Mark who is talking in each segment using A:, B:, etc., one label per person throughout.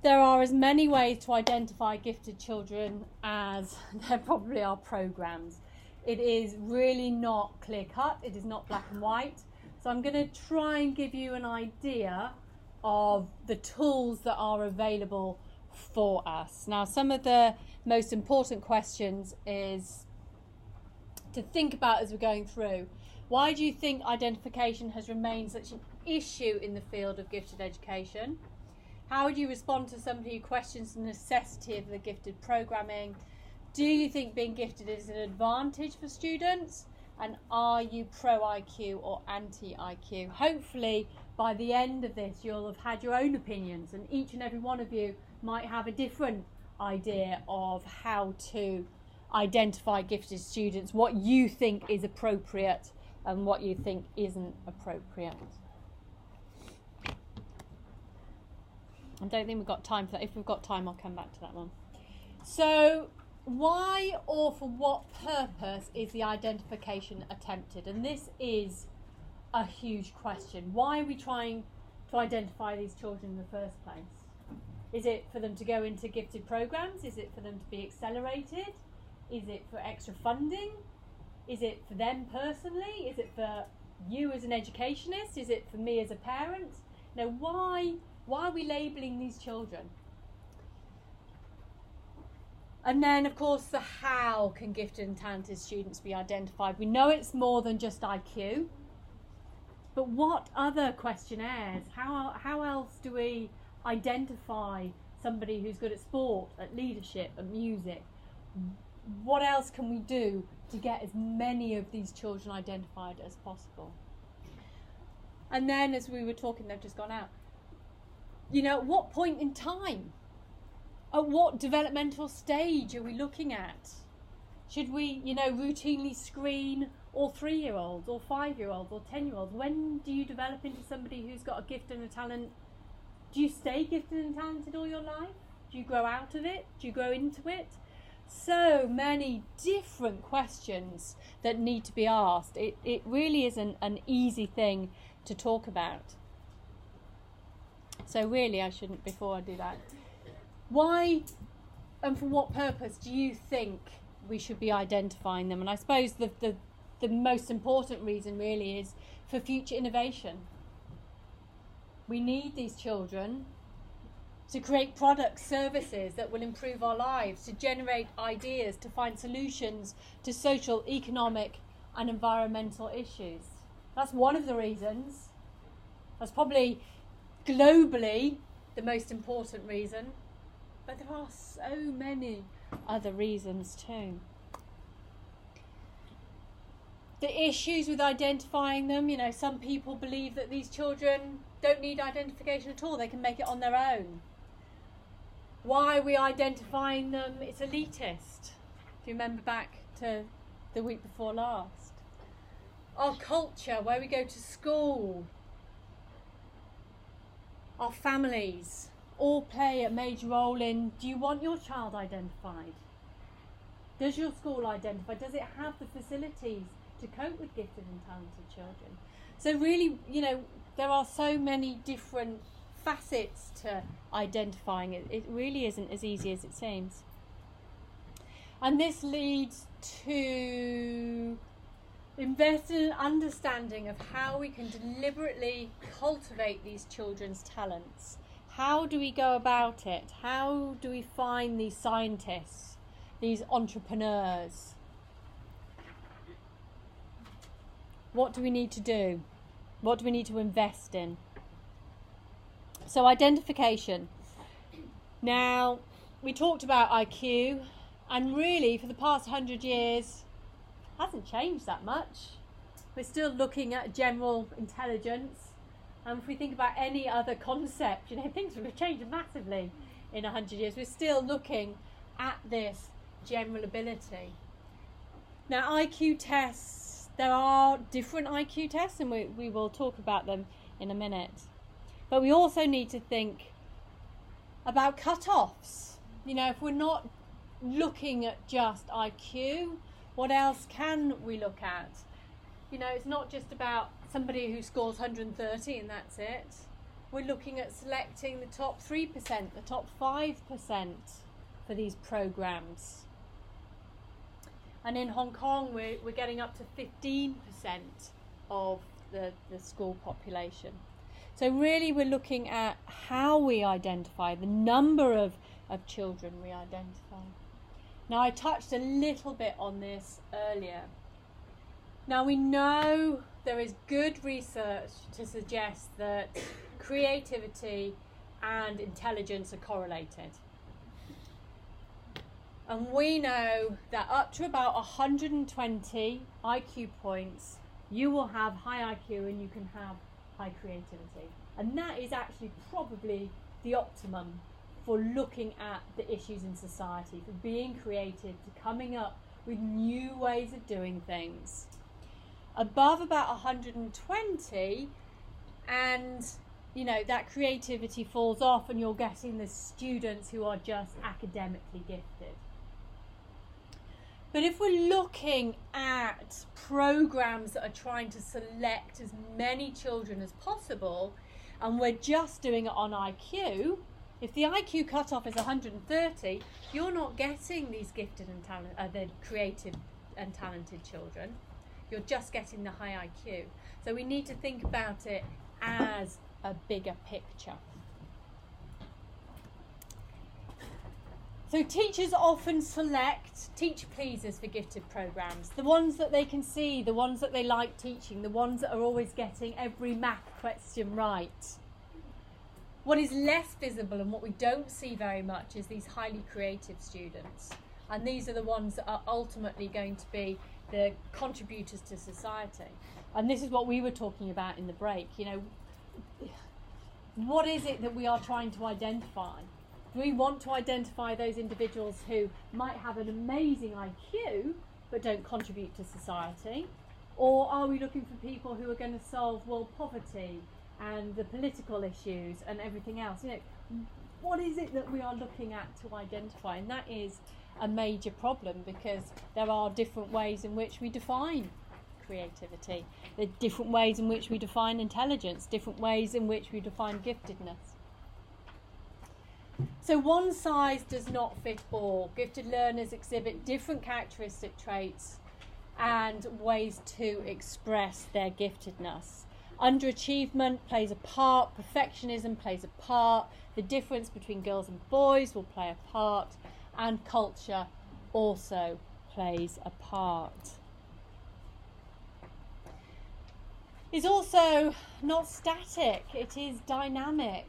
A: There are as many ways to identify gifted children as there probably are programs. It is really not clear cut, it is not black and white. So I'm going to try and give you an idea of the tools that are available for us. Now, some of the most important questions is to think about as we're going through. Why do you think identification has remained such an issue in the field of gifted education? How would you respond to somebody who questions the necessity of the gifted programming? Do you think being gifted is an advantage for students? And are you pro IQ or anti IQ? Hopefully by the end of this you'll have had your own opinions, and each and every one of you might have a different idea of how to identify gifted students, what you think is appropriate and what you think isn't appropriate. I don't think we've got time for that. If we've got time, I'll come back to that one. So, why or for what purpose is the identification attempted? And this is a huge question. Why are we trying to identify these children in the first place? Is it for them to go into gifted programs? Is it for them to be accelerated? Is it for extra funding? Is it for them personally? Is it for you as an educationist? Is it for me as a parent? Now, why are we labelling these children? And then, of course, the how can gifted and talented students be identified? We know it's more than just IQ, but what other questionnaires? How else do we identify somebody who's good at sport, at leadership, at music? What else can we do to get as many of these children identified as possible? And then, as we were talking, they've just gone out. You know, at what point in time? At what developmental stage are we looking at? Should we, routinely screen all 3-year-olds or 5-year-olds or 10-year-olds? When do you develop into somebody who's got a gift and a talent? Do you stay gifted and talented all your life? Do you grow out of it? Do you grow into it? So many different questions that need to be asked. It really isn't an easy thing to talk about. So really, I shouldn't, before I do that. Why and for what purpose do you think we should be identifying them? And I suppose the most important reason really is for future innovation. We need these children to create products, services that will improve our lives, to generate ideas, to find solutions to social, economic and environmental issues. That's one of the reasons. That's probably globally the most important reason, but there are so many other reasons too. The issues with identifying them, some people believe that these children don't need identification at all, they can make it on their own. Why are we identifying them? It's elitist. If you remember back to the week before last. Our culture, where we go to school, our families all play a major role in, do you want your child identified? Does your school identify? Does it have the facilities to cope with gifted and talented children? So really, there are so many different facets to identifying it. It really isn't as easy as it seems. And this leads to invest in an understanding of how we can deliberately cultivate these children's talents. How do we go about it? How do we find these scientists, these entrepreneurs? What do we need to do? What do we need to invest in? So identification. Now, we talked about IQ, and really for the past 100 years, it hasn't changed that much. We're still looking at general intelligence. And if we think about any other concept, things would have changed massively in 100 years. We're still looking at this general ability. Now, IQ tests, there are different IQ tests, and we will talk about them in a minute. But we also need to think about cut-offs. If we're not looking at just IQ, what else can we look at? It's not just about somebody who scores 130 and that's it. we're looking at selecting the top 3%, the top 5% for these programs. And in Hong Kong, we're getting up to 15% of the school population. So really we're looking at how we identify, the number of children we identify. Now, I touched a little bit on this earlier. Now, we know there is good research to suggest that creativity and intelligence are correlated. And we know that up to about 120 IQ points, you will have high IQ and you can have high creativity. And that is actually probably the optimum for looking at the issues in society, for being creative, to coming up with new ways of doing things. Above about 120, and you know, that creativity falls off and you're getting the students who are just academically gifted. But if we're looking at programs that are trying to select as many children as possible, and we're just doing it on IQ, if the IQ cutoff is 130, you're not getting these gifted and the creative and talented children. You're just getting the high IQ. So we need to think about it as a bigger picture. So teachers often select teacher pleasers for gifted programs, the ones that they can see, the ones that they like teaching, the ones that are always getting every math question right. What is less visible and what we don't see very much is these highly creative students. And these are the ones that are ultimately going to be the contributors to society. And this is what we were talking about in the break. You know, what is it that we are trying to identify? Do we want to identify those individuals who might have an amazing IQ but don't contribute to society? Or are we looking for people who are going to solve world poverty and the political issues and everything else? You know, what is it that we are looking at to identify? And that is a major problem, because there are different ways in which we define creativity. There are different ways in which we define intelligence, different ways in which we define giftedness. So one size does not fit all. Gifted learners exhibit different characteristic traits and ways to express their giftedness. Underachievement plays a part, perfectionism plays a part, the difference between girls and boys will play a part, and culture also plays a part. It's also not static, it is dynamic.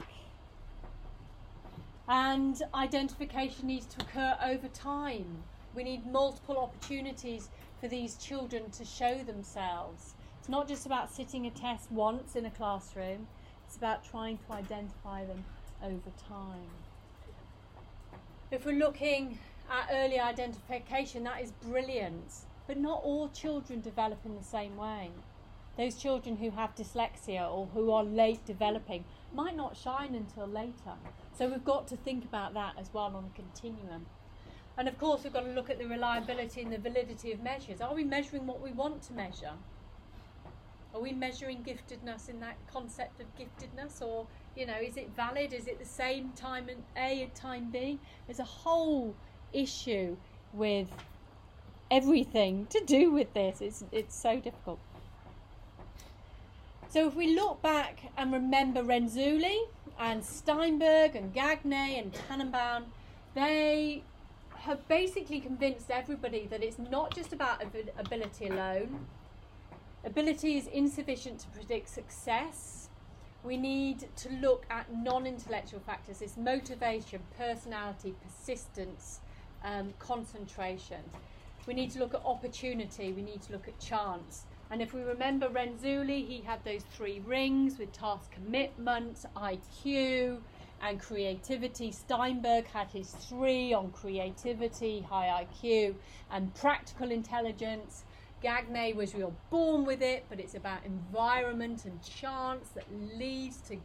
A: And identification needs to occur over time. We need multiple opportunities for these children to show themselves. It's not just about sitting a test once in a classroom, it's about trying to identify them over time. If we're looking at early identification, that is brilliant, but not all children develop in the same way. Those children who have dyslexia or who are late developing might not shine until later. So we've got to think about that as well on a continuum. And of course we've got to look at the reliability and the validity of measures. Are we measuring what we want to measure? Are we measuring giftedness in that concept of giftedness? Or, you know, is it valid? Is it the same time in A and time B? There's a whole issue with everything to do with this. It's so difficult. So if we look back and remember Renzulli and Steinberg and Gagne and Tannenbaum, they have basically convinced everybody that it's not just about ability alone. Ability is insufficient to predict success. We need to look at non-intellectual factors. It's motivation, personality, persistence, concentration. We need to look at opportunity. We need to look at chance. And if we remember Renzulli, he had those 3 rings with task commitment, IQ, and creativity. Steinberg had his 3 on creativity, high IQ, and practical intelligence. Gagne was you're born with it, but it's about environment and chance that leads to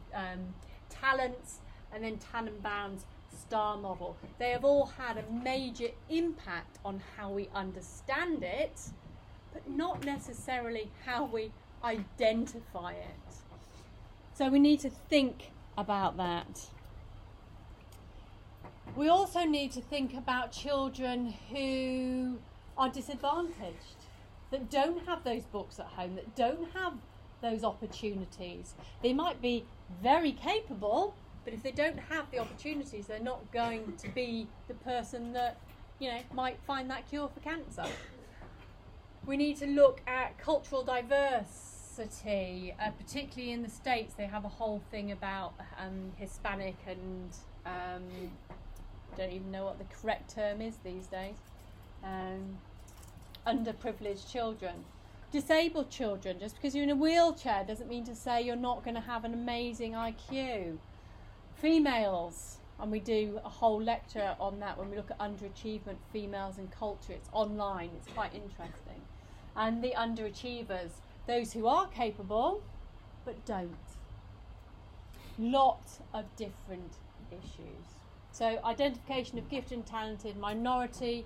A: talents. And then Tannenbaum's STAR model. They have all had a major impact on how we understand it, but not necessarily how we identify it. So we need to think about that. We also need to think about children who are disadvantaged, that don't have those books at home, that don't have those opportunities. They might be very capable, but if they don't have the opportunities, they're not going to be the person that, you know, might find that cure for cancer. We need to look at cultural diversity, particularly in the States. They have a whole thing about Hispanic and don't even know what the correct term is these days. Underprivileged children. Disabled children. Just because you're in a wheelchair doesn't mean to say you're not going to have an amazing IQ. Females, and we do a whole lecture on that when we look at underachievement, females and culture. It's online, it's quite interesting. And the underachievers, those who are capable but don't. Lots of different issues. So identification of gifted and talented, minority,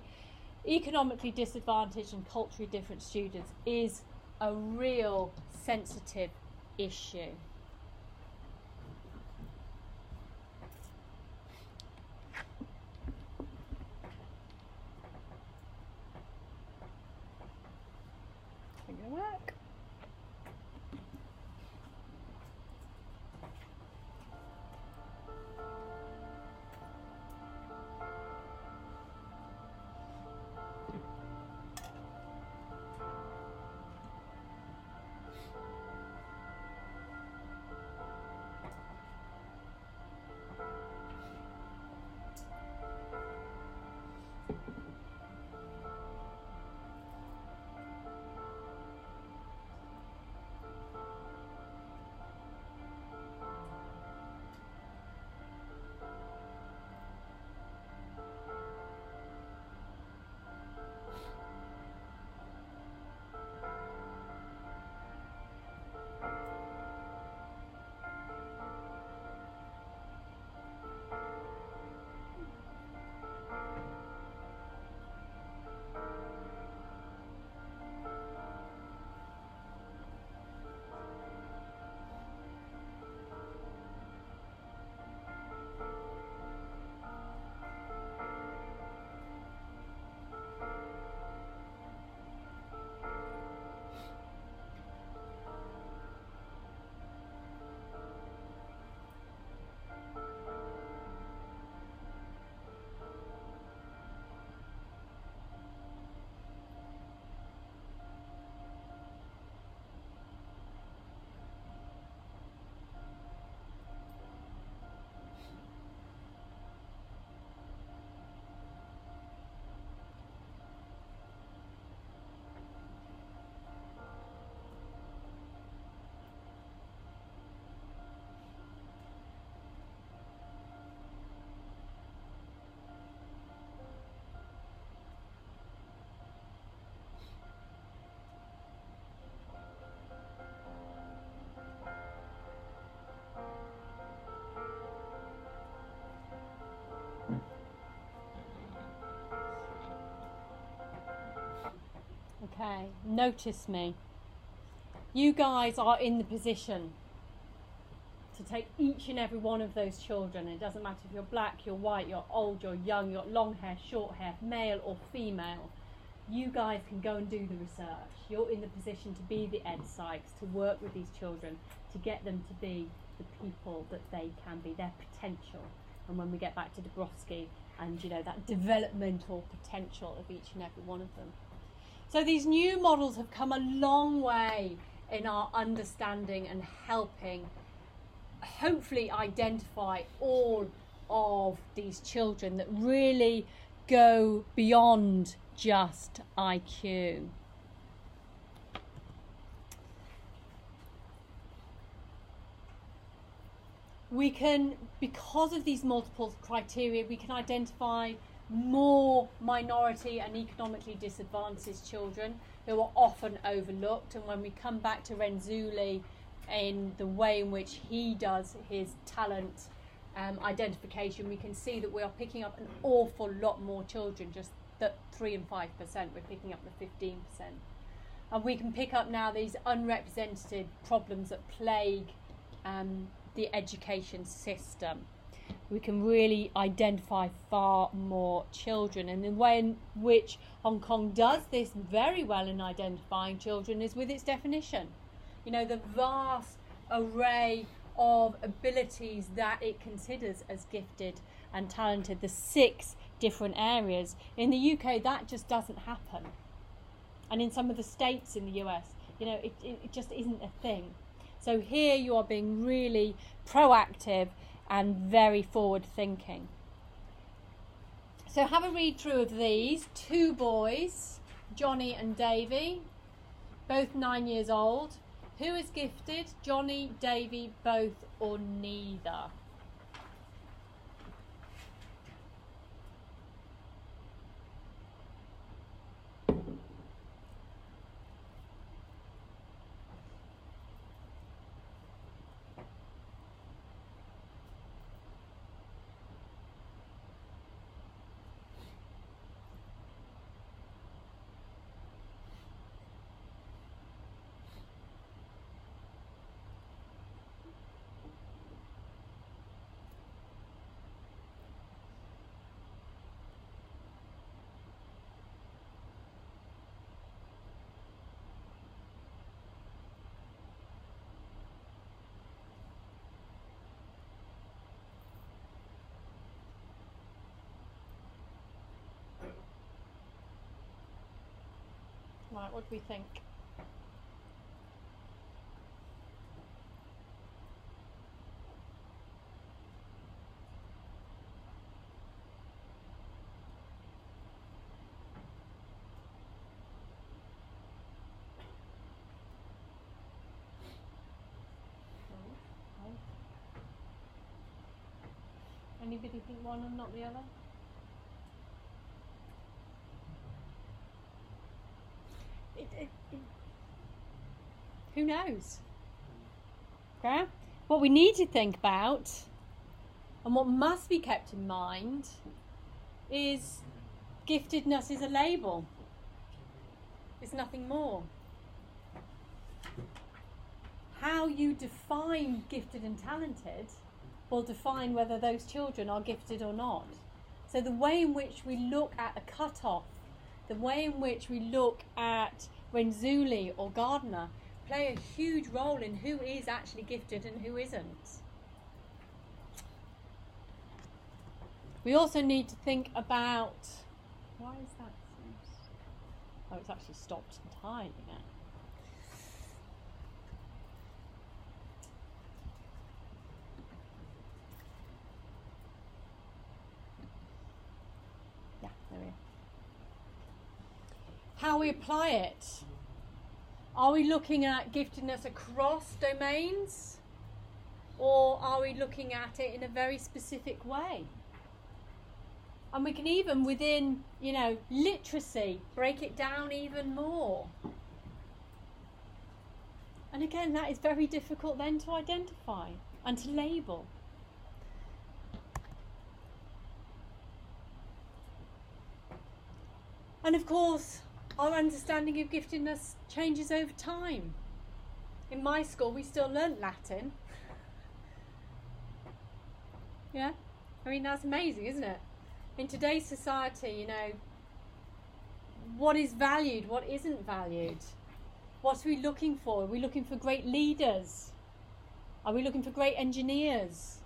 A: economically disadvantaged and culturally different students is a real sensitive issue. Is it going to work? Okay, notice me. You guys are in the position to take each and every one of those children. It doesn't matter if you're black, you're white, you're old, you're young, you've got long hair, short hair, male or female. You guys can go and do the research. You're in the position to be the ed psychs, to work with these children, to get them to be the people that they can be, their potential. And when we get back to Dabrowski and, you know, that developmental potential of each and every one of them. So these new models have come a long way in our understanding and helping hopefully identify all of these children that really go beyond just IQ. We can, because of these multiple criteria, we can identify more minority and economically disadvantaged children who are often overlooked. And when we come back to Renzulli in the way in which he does his talent identification, we can see that we are picking up an awful lot more children, just that 3 and 5%, we're picking up the 15%. And we can pick up now these unrepresented problems that plague the education system. We can really identify far more children, and the way in which Hong Kong does this very well in identifying children is with its definition. You know, the vast array of abilities that it considers as gifted and talented, the 6 different areas. In the UK, that just doesn't happen. And in some of the states in the US, you know, it just isn't a thing. So here you are being really proactive and very forward thinking. So have a read through of these. 2 boys, Johnny and Davy, both 9 years old. Who is gifted? Johnny, Davy, both or neither? Right, what do we think? Anybody think one and not the other? Who knows? Okay? What we need to think about, and what must be kept in mind, is giftedness is a label. It's nothing more. How you define gifted and talented will define whether those children are gifted or not. So the way in which we look at a cut-off, the way in which we look at Renzulli or Gardner, play a huge role in who is actually gifted and who isn't. We also need to think about, why is that? Oh, it's actually stopped entirely now. Yeah, there we are. How we apply it. Are we looking at giftedness across domains, or are we looking at it in a very specific way? And we can even within, you know, literacy, break it down even more. And again, that is very difficult then to identify and to label. And of course, our understanding of giftedness changes over time. In my school, we still learnt Latin. Yeah? I mean, that's amazing, isn't it? In today's society, you know, what is valued, what isn't valued? What are we looking for? Are we looking for great leaders? Are we looking for great engineers?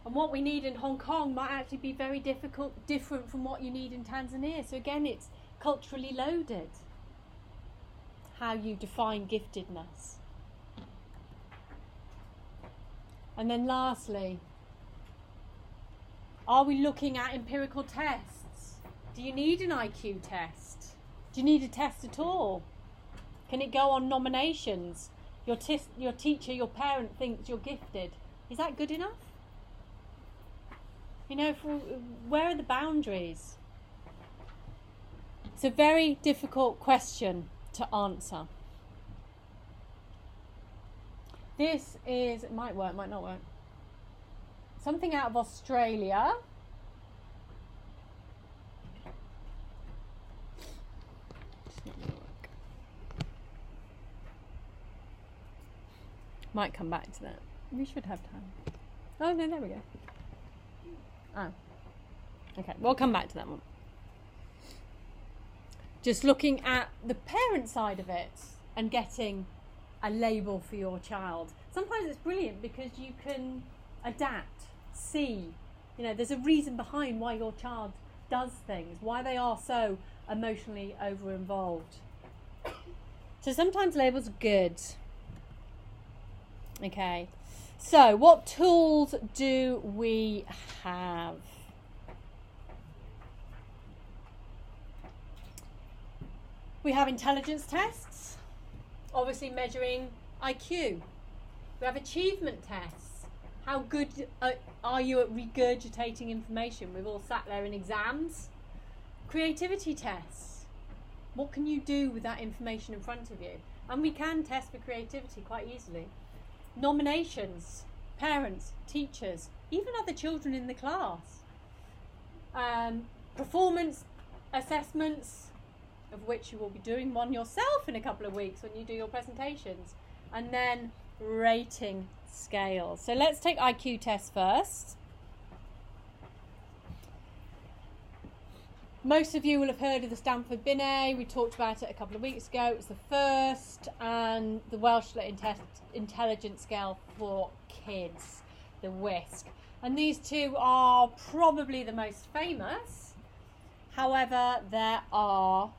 A: And what we need in Hong Kong might actually be very different from what you need in Tanzania. So again, it's culturally loaded, how you define giftedness. And then lastly, are we looking at empirical tests? Do you need an IQ test? Do you need a test at all? Can it go on nominations? Your teacher, your parent thinks you're gifted. Is that good enough? You know, where are the boundaries? It's a very difficult question to answer. This is, it might work, might not work. Something out of Australia. It's not going to work. Might come back to that. We should have time. Oh, no, there we go. Oh. Okay, we'll come back to that one. Just looking at the parent side of it and getting a label for your child. Sometimes it's brilliant because you can adapt, see, you know, there's a reason behind why your child does things, why they are so emotionally over-involved. So sometimes labels are good. Okay, so what tools do we have? We have intelligence tests, obviously measuring IQ. We have achievement tests. How good are you at regurgitating information? We've all sat there in exams. Creativity tests. What can you do with that information in front of you? And we can test for creativity quite easily. Nominations, parents, teachers, even other children in the class. Performance assessments, of which you will be doing one yourself in a couple of weeks when you do your presentations. And then rating scales. So let's take IQ tests first. Most of you will have heard of the Stanford Binet. We talked about it a couple of weeks ago. It was the first, and the Welsh Intelligence Scale for Kids, the WISC. And these two are probably the most famous. However, there are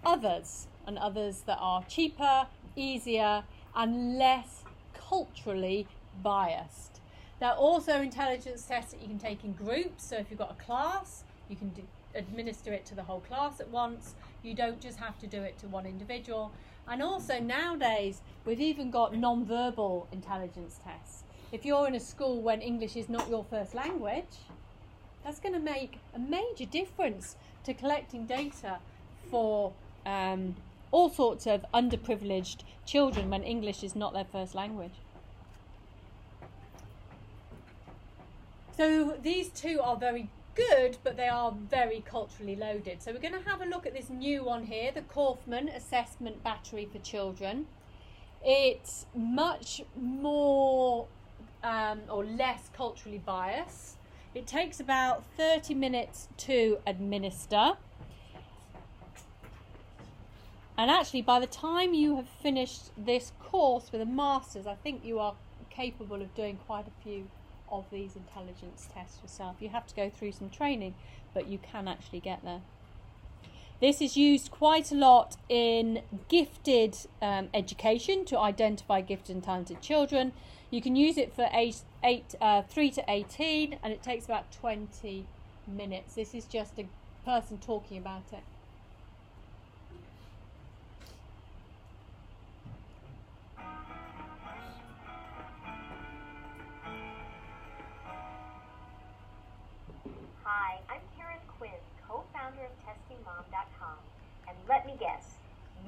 A: others, and others that are cheaper, easier, and less culturally biased. There are also intelligence tests that you can take in groups. So if you've got a class, you can administer it to the whole class at once. You don't just have to do it to one individual. And also nowadays we've even got non-verbal intelligence tests. If you're in a school when English is not your first language, that's going to make a major difference to collecting data for all sorts of underprivileged children when English is not their first language. So these two are very good, but they are very culturally loaded. So we're going to have a look at this new one here, the Kaufman Assessment Battery for Children. It's much more or less culturally biased. It takes about 30 minutes to administer. And actually, by the time you have finished this course with a master's, I think you are capable of doing quite a few of these intelligence tests yourself. You have to go through some training, but you can actually get there. This is used quite a lot in gifted education to identify gifted and talented children. You can use it for 3 to 18, and it takes about 20 minutes. This is just a person talking about it.
B: Hi, I'm Karen Quinn, co-founder of testsThe, and let me guess,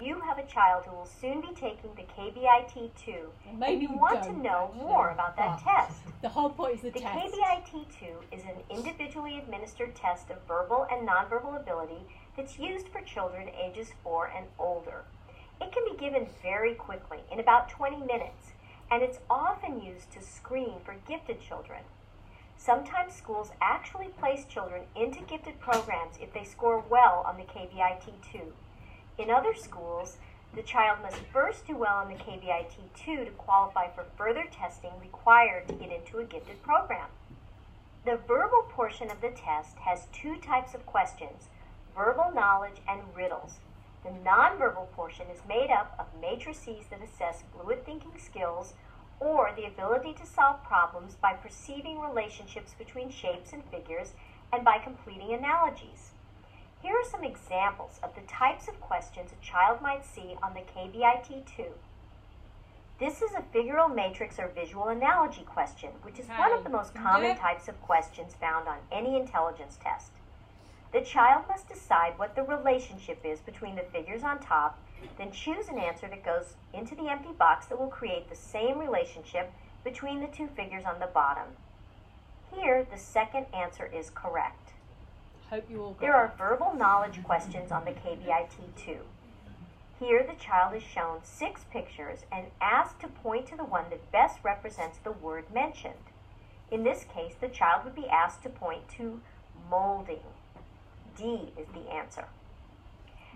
B: you have a child who will soon be taking the KBIT-2, and you want to know more about that test.
A: The whole point is the test.
B: The KBIT-2 is an individually administered test of verbal and nonverbal ability that's used for children ages 4 and older. It can be given very quickly, in about 20 minutes, and it's often used to screen for gifted children. Sometimes schools actually place children into gifted programs if they score well on the KBIT-2. In other schools, the child must first do well on the KBIT-2 to qualify for further testing required to get into a gifted program. The verbal portion of the test has two types of questions, verbal knowledge and riddles. The nonverbal portion is made up of matrices that assess fluid thinking skills or the ability to solve problems by perceiving relationships between shapes and figures and by completing analogies. Here are some examples of the types of questions a child might see on the KBIT-2. This is a figural matrix or visual analogy question, which is one of the most common types of questions found on any intelligence test. The child must decide what the relationship is between the figures on top, then choose an answer that goes into the empty box that will create the same relationship between the two figures on the bottom. Here, the second answer is correct.
A: Hope you all got
B: There are verbal knowledge questions on the KBIT-2. Here the child is shown 6 pictures and asked to point to the one that best represents the word mentioned. In this case, the child would be asked to point to molding. D is the answer.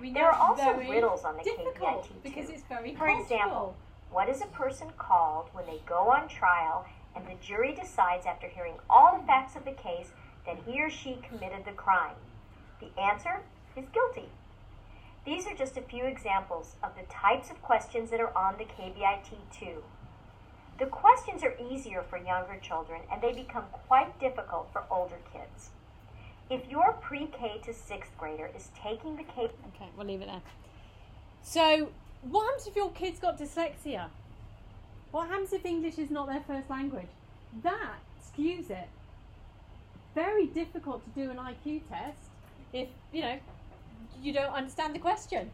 B: There are also riddles on the KBIT too.
A: Because it's very
B: For example, what is a person called when they go on trial and the jury decides after hearing all the facts of the case that he or she committed the crime? The answer is guilty. These are just a few examples of the types of questions that are on the KBIT-2. The questions are easier for younger children and they become quite difficult for older kids. If your pre-K to 6th grader is taking the K...
A: Okay, we'll leave it there. So, what happens if your kid's got dyslexia? What happens if English is not their first language? That skews it. Very difficult to do an IQ test if, you don't understand the question.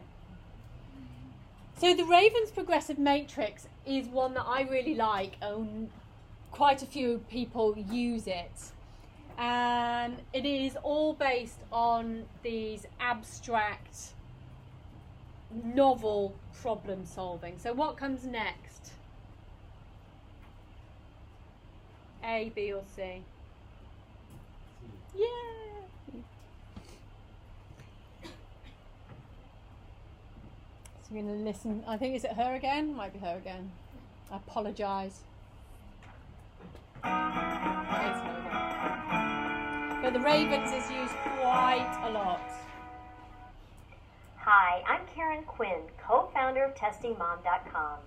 A: So the Raven's Progressive Matrix is one that I really like, and quite a few people use it. And it is all based on these abstract, novel problem solving. So what comes next? A, B or C? Yeah. So we're going to listen. I think, is it her again? Might be her again. I apologise. It's her again. But the Ravens is used quite a lot.
B: Hi, I'm Karen Quinn, co-founder of testingmom.com.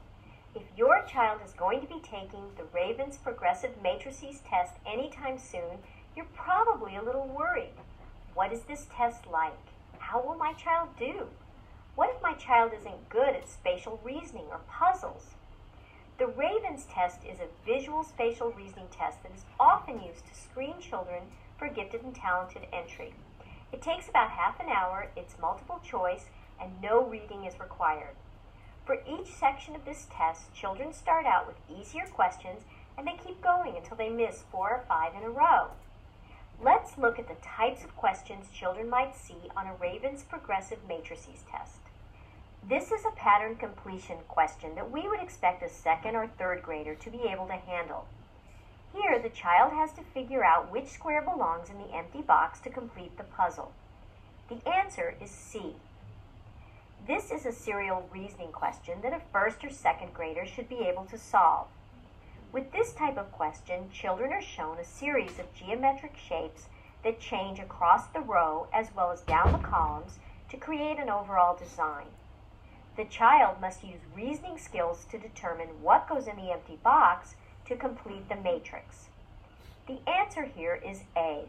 B: If your child is going to be taking the Raven's Progressive Matrices test anytime soon, you're probably a little worried. What is this test like? How will my child do? What if my child isn't good at spatial reasoning or puzzles? The Ravens test is a visual spatial reasoning test that is often used to screen children for gifted and talented entry. It takes about half an hour, it's multiple choice, and no reading is required. For each section of this test, children start out with easier questions and they keep going until they miss 4 or 5 in a row. Let's look at the types of questions children might see on a Raven's Progressive Matrices test. This is a pattern completion question that we would expect a 2nd or 3rd grader to be able to handle. Here, the child has to figure out which square belongs in the empty box to complete the puzzle. The answer is C. This is a serial reasoning question that a 1st or 2nd grader should be able to solve. With this type of question, children are shown a series of geometric shapes that change across the row as well as down the columns to create an overall design. The child must use reasoning skills to determine what goes in the empty box to complete the matrix. The answer here is A.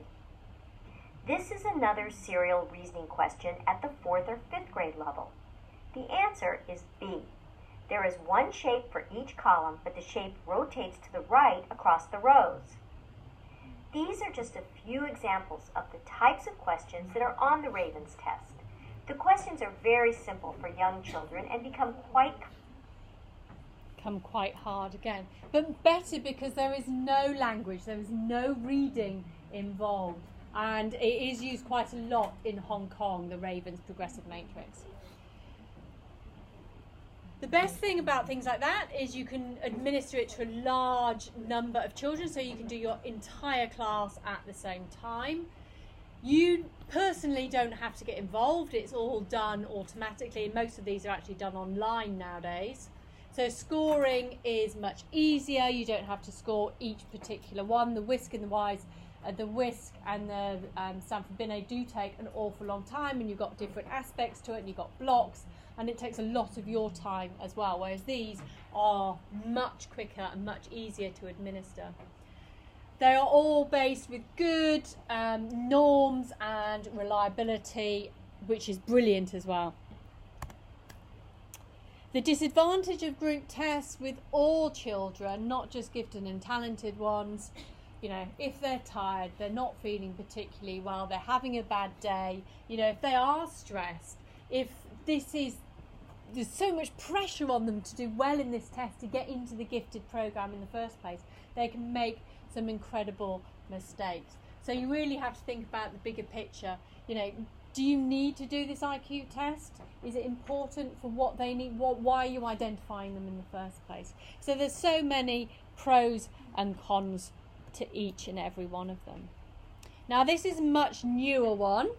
B: This is another serial reasoning question at the 4th or 5th grade level. The answer is B. There is one shape for each column, but the shape rotates to the right across the rows. These are just a few examples of the types of questions that are on the Ravens test. The questions are very simple for young children and become quite
A: hard again. But better because there is no language, there is no reading involved. And it is used quite a lot in Hong Kong, the Raven's Progressive Matrix. The best thing about things like that is you can administer it to a large number of children, so you can do your entire class at the same time. You personally don't have to get involved, it's all done automatically. Most of these are actually done online nowadays. So scoring is much easier, you don't have to score each particular one. The Whisk and the Wise, the Whisk and the Stanford Binet do take an awful long time, and you've got different aspects to it, and you've got blocks, and it takes a lot of your time as well, whereas these are much quicker and much easier to administer. They are all based with good norms and reliability, which is brilliant as well. The disadvantage of group tests with all children, not just gifted and talented ones, if they're tired, they're not feeling particularly well, they're having a bad day, if they are stressed, if there's so much pressure on them to do well in this test to get into the gifted program in the first place, they can make some incredible mistakes. So you really have to think about the bigger picture. Do you need to do this IQ test? Is it important for what they need? Why are you identifying them in the first place? So there's so many pros and cons to each and every one of them. Now this is a much newer one,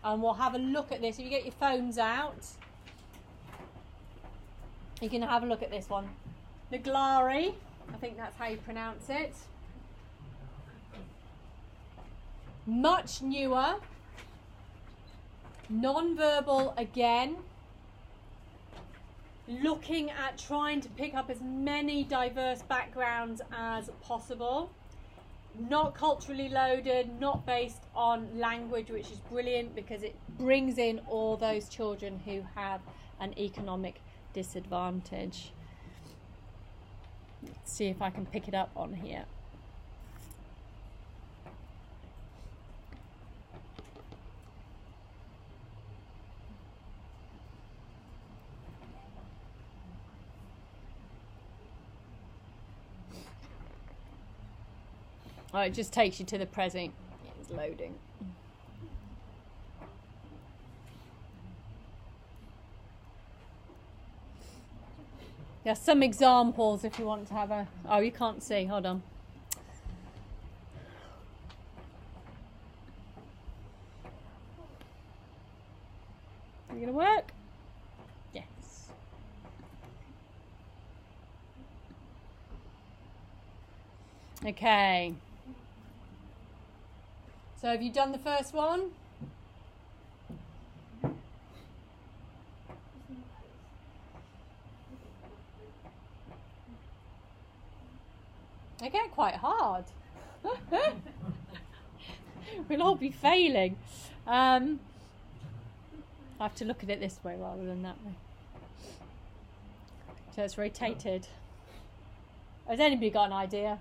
A: and we'll have a look at this. If you get your phones out, you can have a look at this one. Naglari, I think that's how you pronounce it. Much newer. Non-verbal again. Looking at trying to pick up as many diverse backgrounds as possible. Not culturally loaded, not based on language, which is brilliant because it brings in all those children who have an economic disadvantage. Let's see if I can pick it up on here. Oh, it just takes you to the present. It's loading. There's some examples if you want to have a... Oh, you can't see. Hold on. Are you going to work? Yes. Okay. So have you done the first one? They get quite hard. We'll all be failing. I have to look at it this way rather than that way. So it's rotated. Has anybody got an idea?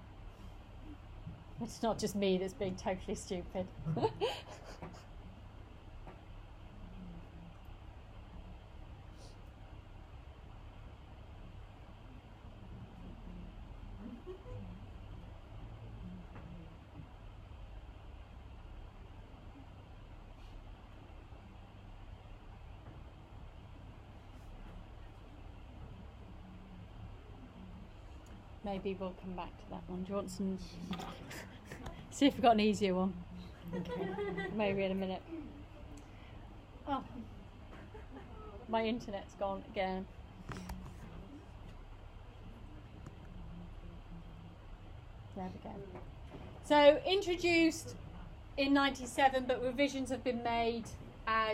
A: It's not just me that's being totally stupid. Maybe we'll come back to that one. Do you want some... See if we've got an easier one. Okay. Maybe in a minute. Oh, my internet's gone again. There we go. So introduced in 97, but revisions have been made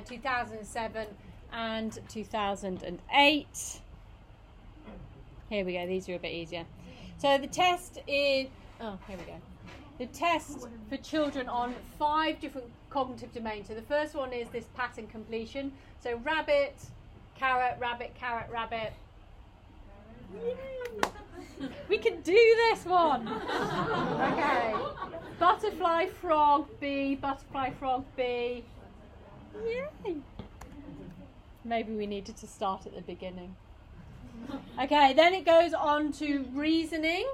A: 2007 and 2008. Here we go. These are a bit easier. So the test is, oh, here we go. The test for children on 5 different cognitive domains. So the first one is this pattern completion. So rabbit, carrot, rabbit, carrot, rabbit. We can do this one. Okay. Butterfly, frog, bee, butterfly, frog, bee. Yay. Maybe we needed to start at the beginning. Okay, then it goes on to reasoning.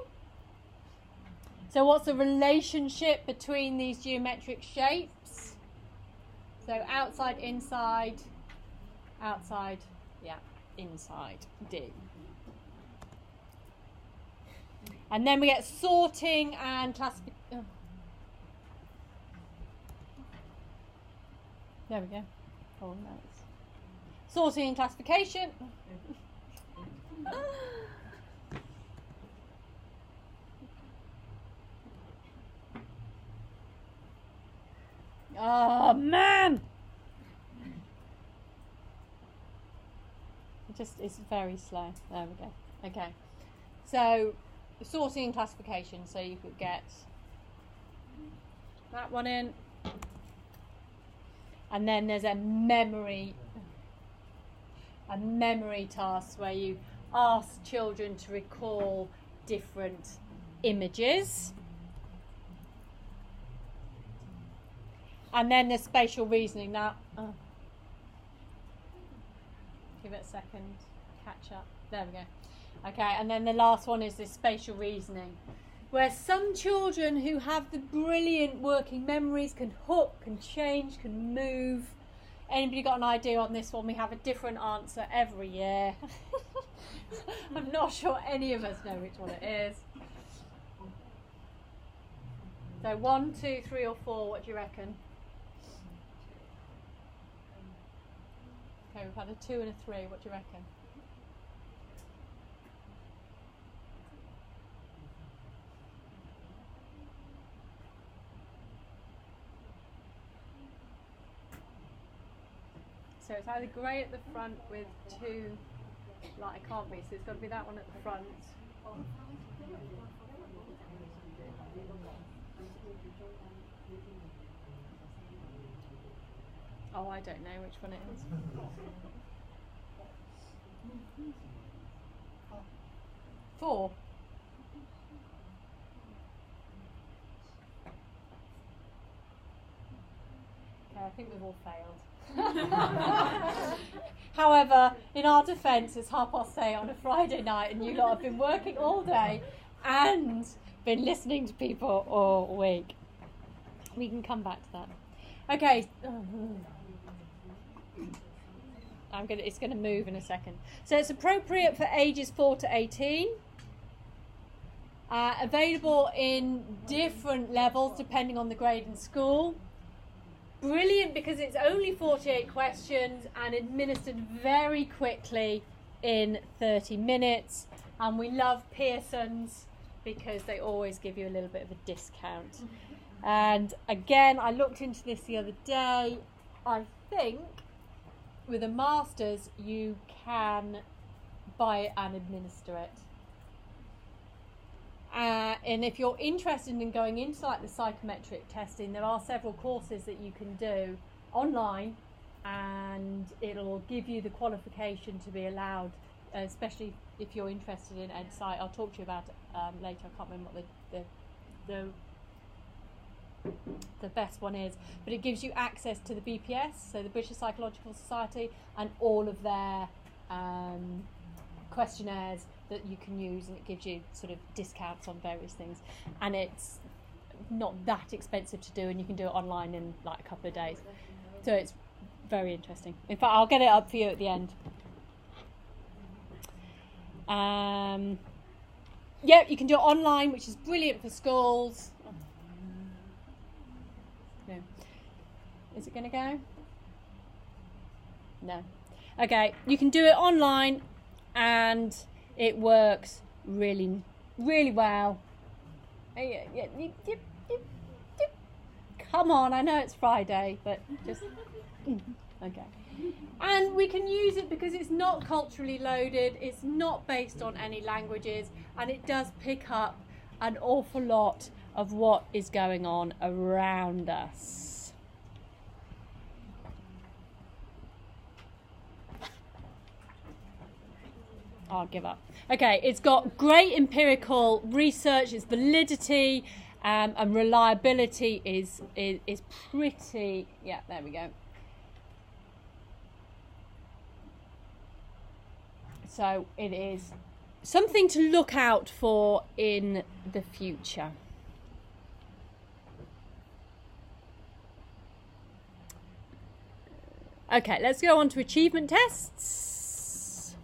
A: So what's the relationship between these geometric shapes? So outside, inside, outside, yeah, inside, D. And then we get sorting and classification. Oh. There we go. Oh, nice. Sorting and classification. Oh man! It's very slow. There we go. Okay. So sorting and classification. So you could get that one in, and then there's a memory task where you ask children to recall different images. And then there's spatial reasoning. Now, give it a second, catch up. There we go. Okay, and then the last one is this spatial reasoning, where some children who have the brilliant working memories can hook, can change, can move Anybody got an idea on this one? We have a different answer every year. I'm not sure any of us know which one it is. So 1, 2, 3 or 4, what do you reckon? Okay, we've had a 2 and a 3, what do you reckon? So it's either grey at the front with 2, like it can't be, so it's got to be that one at the front. Oh, I don't know which one it is. 4. Okay, I think we've all failed. However, in our defence, it's 8:30 on a Friday night and you lot have been working all day and been listening to people all week. We can come back to that. Okay. It's going to move in a second. So it's appropriate for ages 4 to 18. Available in different levels depending on the grade and school. Brilliant because it's only 48 questions and administered very quickly in 30 minutes. And we love Pearson's because they always give you a little bit of a discount. And again, I looked into this the other day. I think with a master's you can buy it and administer it. And if you're interested in going into like the psychometric testing, there are several courses that you can do online and it'll give you the qualification to be allowed, especially if you're interested in EdSci. I'll talk to you about it later. I can't remember what the best one is, but it gives you access to the BPS, so the British Psychological Society, and all of their questionnaires that you can use, and it gives you sort of discounts on various things, and it's not that expensive to do, and you can do it online in like a couple of days, so it's very interesting. In fact, I'll get it up for you at the end. Yeah, you can do it online, which is brilliant for schools. No. Is it going to go? No. Okay, you can do it online and it works really, really well. Come on, I know it's Friday, but just... Okay. And we can use it because it's not culturally loaded, it's not based on any languages, and it does pick up an awful lot of what is going on around us. I'll give up. Okay, it's got great empirical research, its validity and reliability is pretty, yeah, there we go. So it is something to look out for in the future. Okay, let's go on to achievement tests.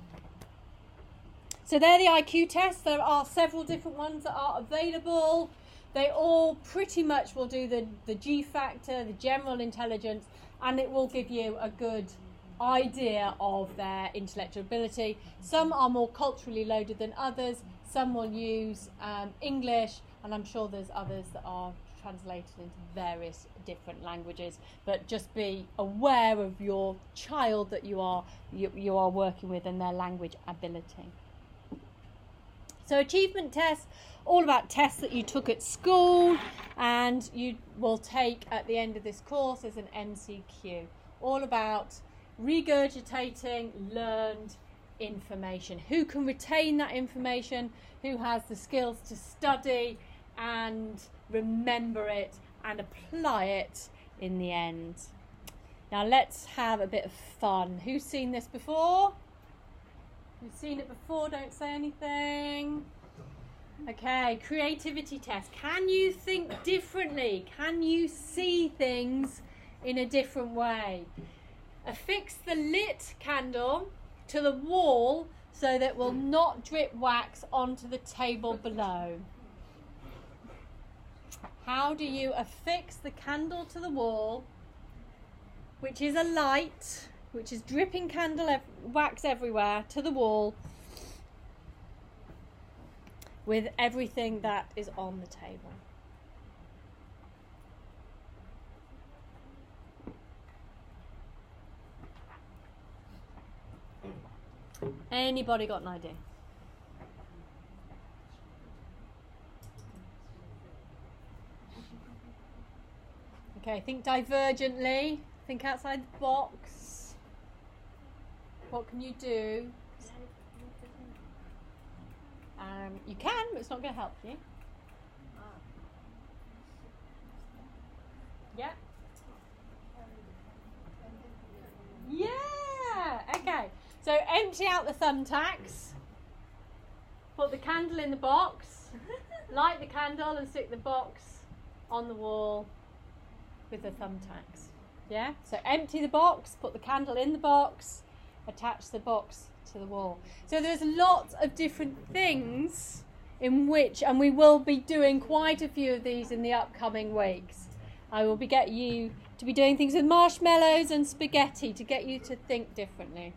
A: So they're the IQ tests. There are several different ones that are available. They all pretty much will do the G factor, the general intelligence, and it will give you a good idea of their intellectual ability. Some are more culturally loaded than others. Some will use English, and I'm sure there's others that are translated into various different languages, but just be aware of your child that you are working with and their language ability. So achievement tests, all about tests that you took at school and you will take at the end of this course as an MCQ, all about regurgitating learned information. Who can retain that information, who has the skills to study and remember it and apply it in the end. Now let's have a bit of fun. Who's seen this before? Who's seen it before? Don't say anything. Okay, creativity test. Can you think differently? Can you see things in a different way? affix the lit candle to the wall so that it will not drip wax onto the table below. How do you affix the candle to the wall, which is a light, which is dripping candle wax everywhere, to the wall with everything that is on the table? Anybody got an idea? Okay, think divergently, think outside the box. What can you do? You can, but it's not going to help you. Yeah? Yeah! Okay, so empty out the thumbtacks, put the candle in the box, light the candle and stick the box on the wall with the thumbtacks. Yeah? So empty the box, put the candle in the box, attach the box to the wall. So there's lots of different things in which, and we will be doing quite a few of these in the upcoming weeks. I will get you to be doing things with marshmallows and spaghetti to get you to think differently.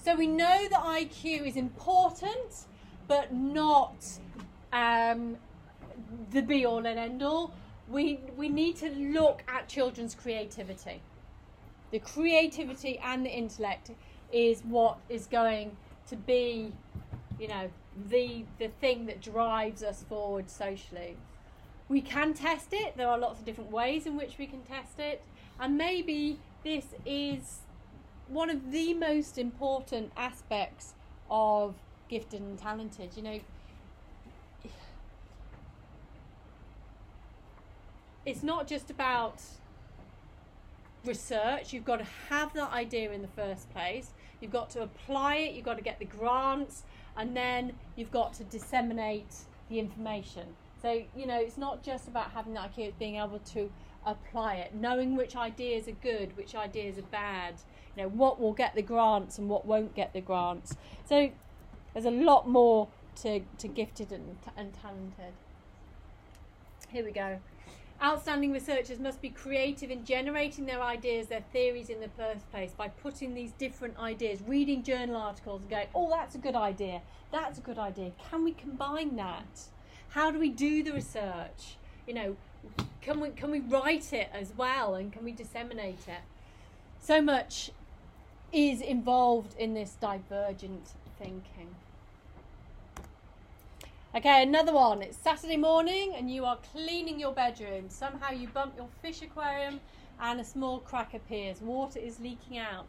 A: So we know that IQ is important, but not the be-all and end-all. We need to look at children's creativity. The creativity and the intellect is what is going to be, you know, the thing that drives us forward socially. We can test it. There are lots of different ways in which we can test it. And maybe this is one of the most important aspects of gifted and talented. You know, it's not just about research. You've got to have that idea in the first place. You've got to apply it. You've got to get the grants, and then you've got to disseminate the information. So, you know, it's not just about having that idea, it's being able to apply it, knowing which ideas are good, which ideas are bad, you know, what will get the grants and what won't get the grants. So there's a lot more to gifted and talented. Here we go. Outstanding researchers must be creative in generating their ideas, their theories in the first place by putting these different ideas, reading journal articles and going, oh, that's a good idea, that's a good idea. Can we combine that? How do we do the research? You know, can we write it as well, and can we disseminate it? So much is involved in this divergent thinking. Okay, another one. It's Saturday morning and you are cleaning your bedroom. Somehow you bump your fish aquarium and a small crack appears. Water is leaking out.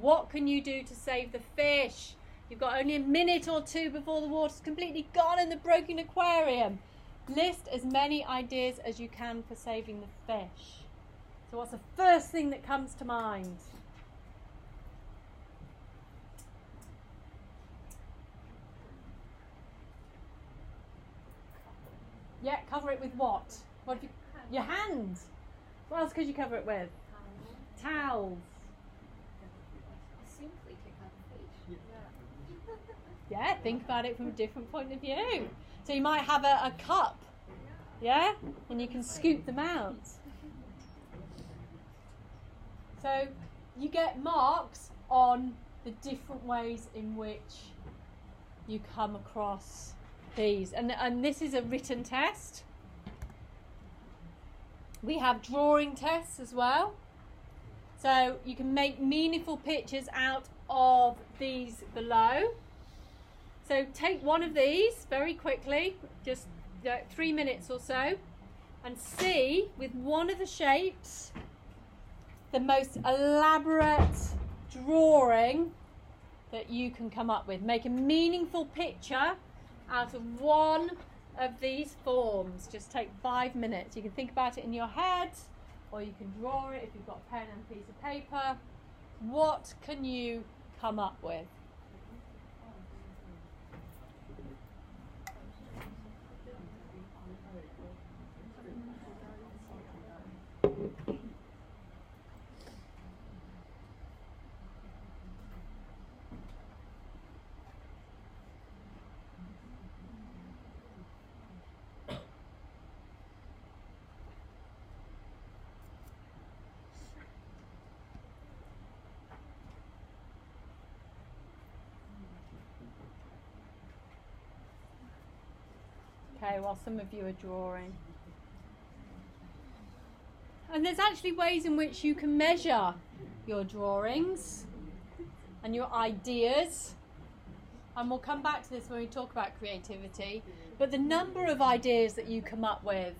A: What can you do to save the fish? You've got only a minute or two before the water's completely gone in the broken aquarium. List as many ideas as you can for saving the fish. So what's the first thing that comes to mind? Yeah, cover it with what? What have you, your hand. What else could you cover it with? Towels.
C: Simply pick up fish.
A: Yeah, think about it from a different point of view. So you might have a cup, yeah? And you can scoop them out. So you get marks on the different ways in which you come across these. And this is a written test. We have drawing tests as well. So you can make meaningful pictures out of these below. So take one of these very quickly, just 3 minutes or so, and see with one of the shapes the most elaborate drawing that you can come up with. Make a meaningful picture out of one of these forms. Just take 5 minutes. You can think about it in your head, or you can draw it if you've got a pen and a piece of paper. What can you come up with? okay, while some of you are drawing. And there's actually ways in which you can measure your drawings and your ideas. And we'll come back to this when we talk about creativity. But the number of ideas that you come up with,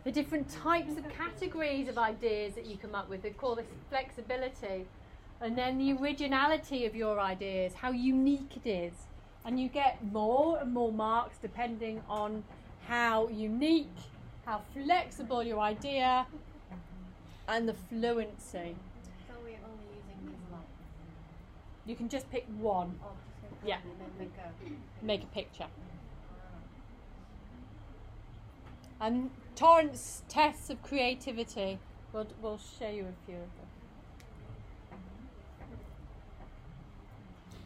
A: the different types of categories of ideas that you come up with, they call this flexibility. And then the originality of your ideas, how unique it is. And you get more and more marks depending on how unique, how flexible your idea, and the fluency.
C: So we're only using these ones?
A: You can just pick one.
C: Oh,
A: yeah.
C: And then
A: Make a picture. And Torrance tests of creativity. We'll show you a few of them.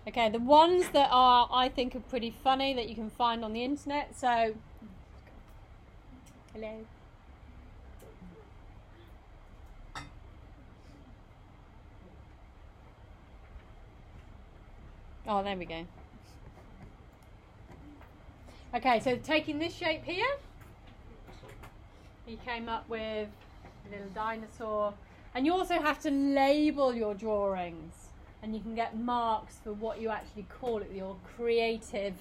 A: Okay, the ones that are, I think, are pretty funny that you can find on the internet. So, hello. Oh, there we go. Okay, so taking this shape here, he came up with a little dinosaur. And you also have to label your drawings. And you can get marks for what you actually call it, your creative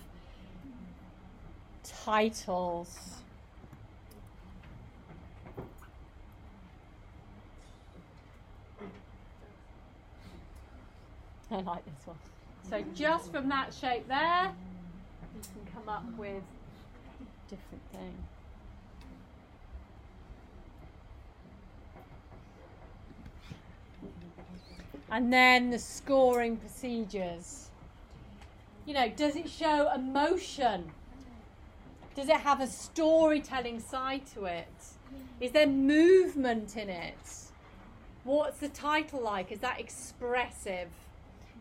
A: titles. I like this one. So just from that shape there, you can come up with different things. And then the scoring procedures. You know, does it show emotion? Does it have a storytelling side to it? Is there movement in it? What's the title like? Is that expressive?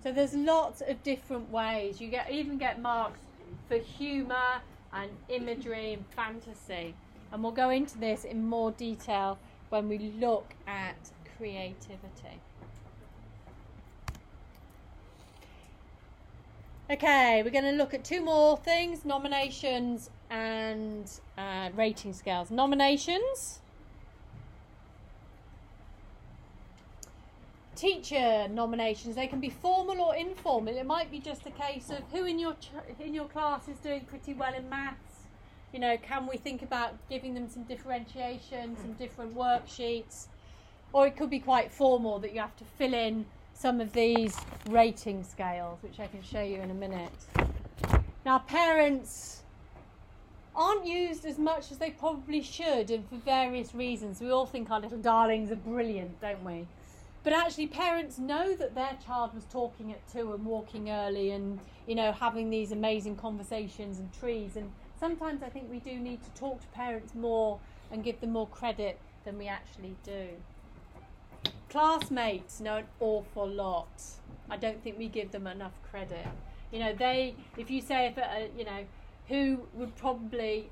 A: So there's lots of different ways. You even get marks for humour and imagery and fantasy. And we'll go into this in more detail when we look at creativity. Okay, we're going to look at two more things, nominations and rating scales. Nominations. Teacher nominations, they can be formal or informal. It might be just a case of who in your class is doing pretty well in maths. You know, can we think about giving them some differentiation, some different worksheets? Or it could be quite formal that you have to fill in some of these rating scales, which I can show you in a minute. Now, parents aren't used as much as they probably should, and for various reasons. We all think our little darlings are brilliant, don't we? But actually, parents know that their child was talking at 2 and walking early and, you know, having these amazing conversations and trees. And sometimes I think we do need to talk to parents more and give them more credit than we actually do. Classmates know an awful lot. I don't think we give them enough credit. You know, if you say, who would probably,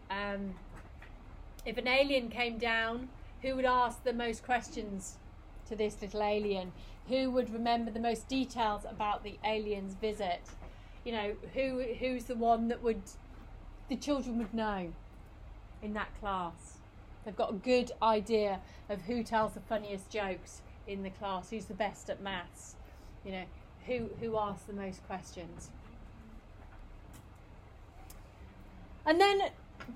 A: if an alien came down, who would ask the most questions to this little alien? Who would remember the most details about the alien's visit? You know, who's the one that the children would know in that class? They've got a good idea of who tells the funniest jokes in the class, who's the best at maths, you know, who asks the most questions. And then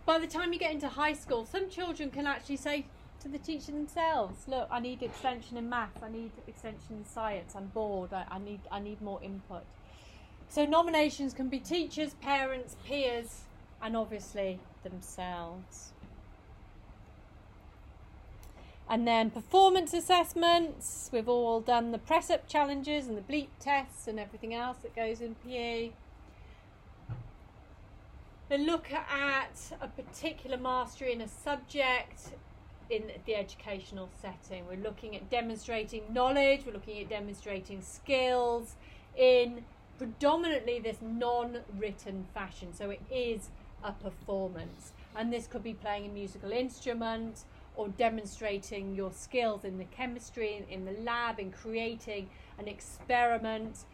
A: by the time you get into high school, some children can actually say to the teacher themselves, look, I need extension in maths, I need extension in science, I'm bored, I need more input. So nominations can be teachers, parents, peers, and obviously themselves. And then performance assessments. We've all done the press-up challenges and the bleep tests and everything else that goes in PE. They look at a particular mastery in a subject in the educational setting. We're looking at demonstrating knowledge, we're looking at demonstrating skills in predominantly this non-written fashion. So it is a performance. And this could be playing a musical instrument, or demonstrating your skills in the chemistry, in the lab, in creating an experiment.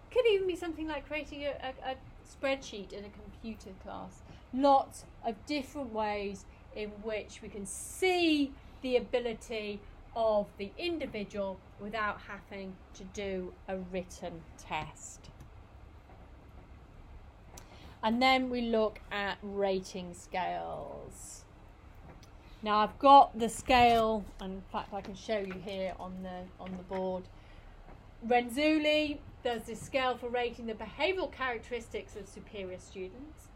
A: Could even be something like creating a spreadsheet in a computer class. lots of different ways in which we can see the ability of the individual without having to do a written test. And then we look at rating scales. Now I've got the scale, and in fact I can show you here on the board. Renzulli does this scale for rating the behavioural characteristics of superior students.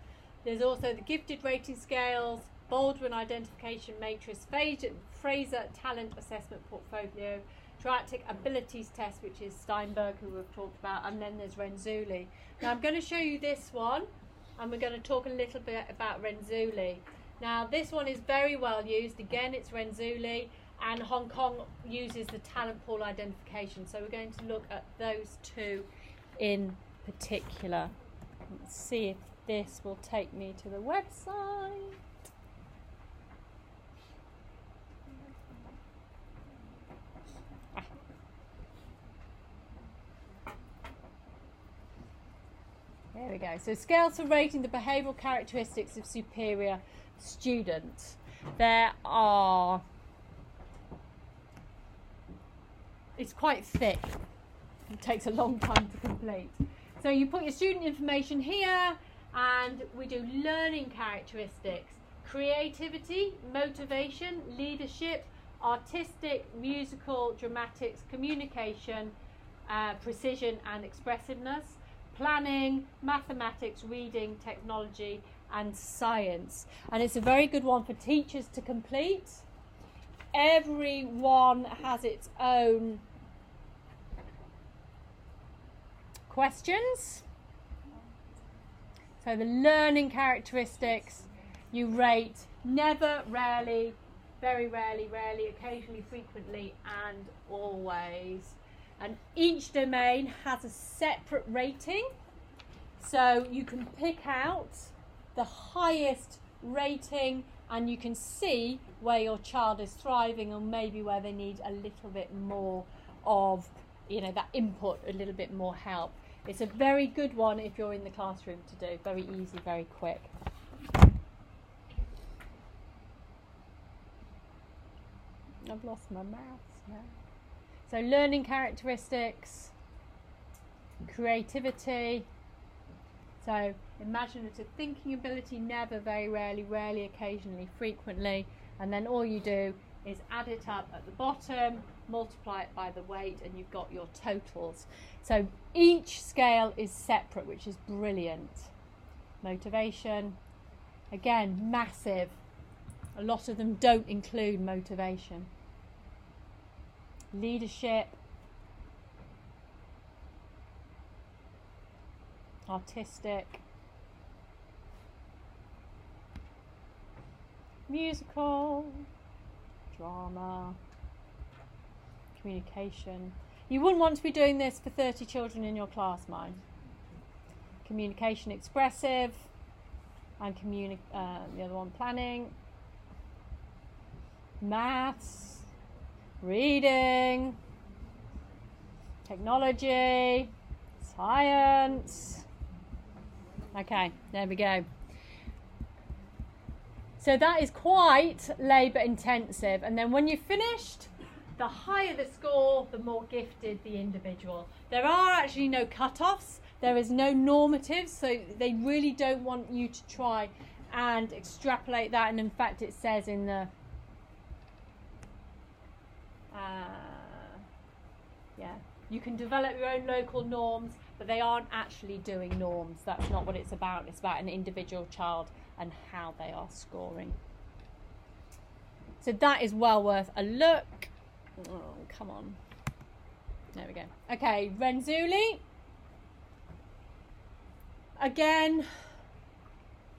A: There's also the gifted rating scales, Baldwin identification matrix, Fraser talent assessment portfolio, Triactic abilities test, which is Steinberg, who we've talked about, and then there's Renzulli. Now I'm going to show you this one, and we're going to talk a little bit about Renzulli. Now this one is very well used. Again, it's Renzulli, and Hong Kong uses the talent pool identification. So we're going to look at those two in particular. Let's see if this will take me to the website. There we go. So scales for rating the behavioural characteristics of superior students. There are, it's quite thick. It takes a long time to complete. So you put your student information here, and we do learning characteristics, creativity, motivation, leadership, artistic, musical, dramatics, communication, precision and expressiveness, planning, mathematics, reading, technology and science. And it's a very good one for teachers to complete. Every one has its own questions. So the learning characteristics you rate never, rarely, very rarely, rarely, occasionally, frequently and always. And each domain has a separate rating, so you can pick out the highest rating and you can see where your child is thriving, or maybe where they need a little bit more of, that input, a little bit more help. It's a very good one if you're in the classroom to do. Very easy, very quick. I've lost my mouse now. So learning characteristics, creativity, so imaginative thinking ability, never, very rarely, rarely, occasionally, frequently, and then all you do is add it up at the bottom, multiply it by the weight, and you've got your totals. So each scale is separate, which is brilliant. Motivation, again, massive. A lot of them don't include motivation. Leadership, artistic, musical, drama, communication. You wouldn't want to be doing this for 30 children in your class, mind. Communication, expressive, and the other one, planning, maths, reading, technology, science. Okay, there we go. So that is quite labour intensive, and then when you've finished, the higher the score, the more gifted the individual. There are actually no cut-offs, there is no normatives, so they really don't want you to try and extrapolate that, and in fact it says in the you can develop your own local norms, but they aren't actually doing norms. That's not what it's about. It's about an individual child and how they are scoring. So that is well worth a look. Oh, come on. There we go. Okay, Renzulli. Again,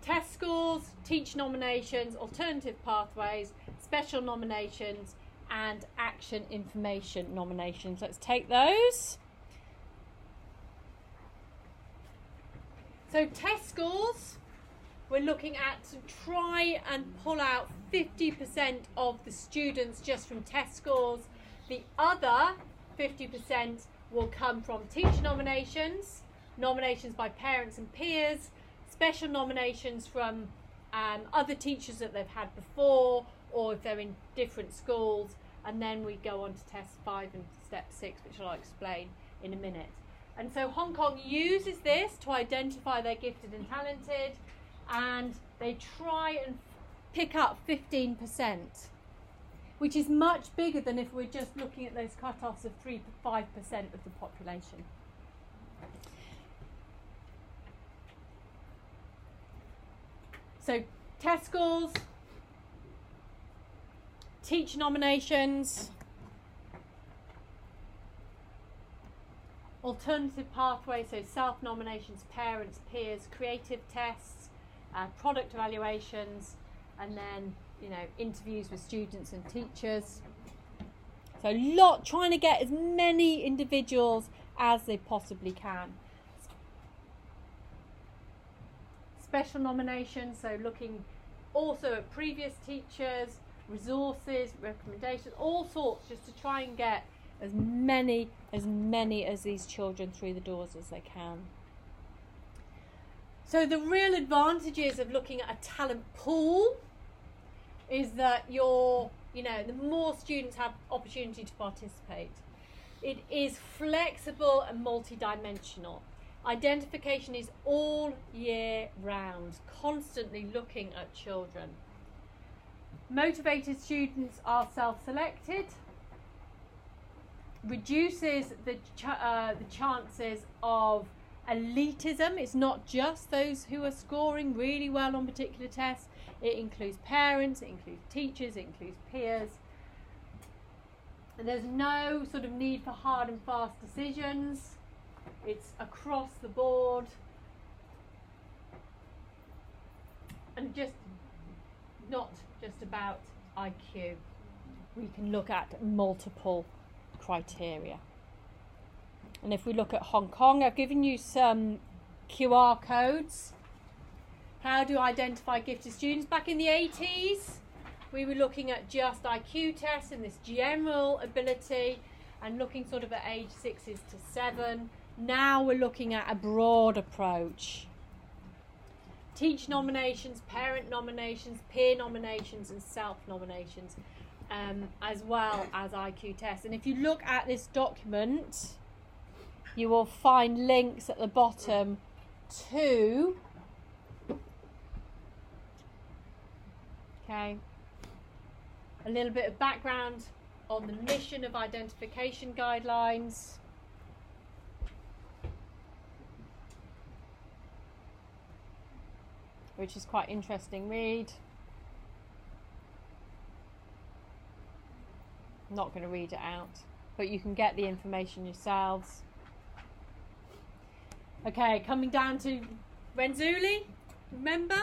A: test scores, teach nominations, alternative pathways, special nominations, and action information nominations. Let's take those. So test scores, we're looking at to try and pull out 50% of the students just from test scores. The other 50% will come from teacher nominations, nominations by parents and peers, special nominations from other teachers that they've had before, or if they're in different schools, and then we go on to test 5 and step 6, which I'll explain in a minute. And so Hong Kong uses this to identify their gifted and talented, and they try and pick up 15%, which is much bigger than if we're just looking at those cut-offs of 3 to 5% of the population. So test scores, teacher nominations, alternative pathways, so self-nominations, parents, peers, creative tests, product evaluations, and then, you know, interviews with students and teachers. So trying to get as many individuals as they possibly can. Special nominations, so looking also at previous teachers, resources, recommendations, all sorts, just to try and get as many as these children through the doors as they can. So the real advantages of looking at a talent pool is that the more students have opportunity to participate. It is flexible and multidimensional. Identification is all year round, constantly looking at children. Motivated students are self-selected, reduces the chances of elitism. It's not just those who are scoring really well on particular tests. It includes parents, it includes teachers, it includes peers. And there's no sort of need for hard and fast decisions. It's across the board. And just not just about IQ. We can look at multiple criteria. And if we look at Hong Kong, I've given you some QR codes. How do you identify gifted students? Back in the 80s, we were looking at just IQ tests and this general ability, and looking sort of at age 6 to 7. Now we're looking at a broad approach. Teacher nominations, parent nominations, peer nominations, and self-nominations, as well as IQ tests. And if you look at this document, you will find links at the bottom to a little bit of background on the mission of identification guidelines. Which is quite interesting read. I'm not going to read it out, but you can get the information yourselves. Okay, coming down to Renzulli, remember?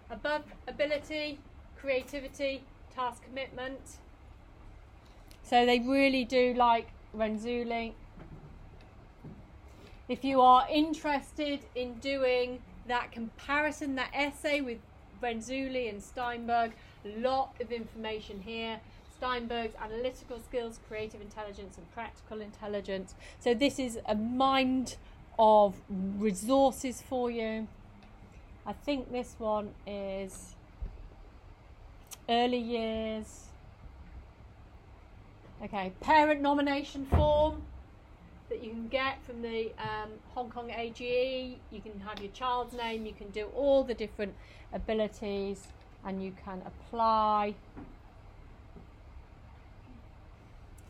A: Above ability, creativity, task commitment. So they really do like Renzulli. If you are interested in doing that comparison, that essay with Renzulli and Steinberg, a lot of information here. Steinberg's analytical skills, creative intelligence and practical intelligence. So this is a mind of resources for you. I think this one is early years. Okay, parent nomination form that you can get from the Hong Kong AGE. You can have your child's name, you can do all the different abilities, and you can apply.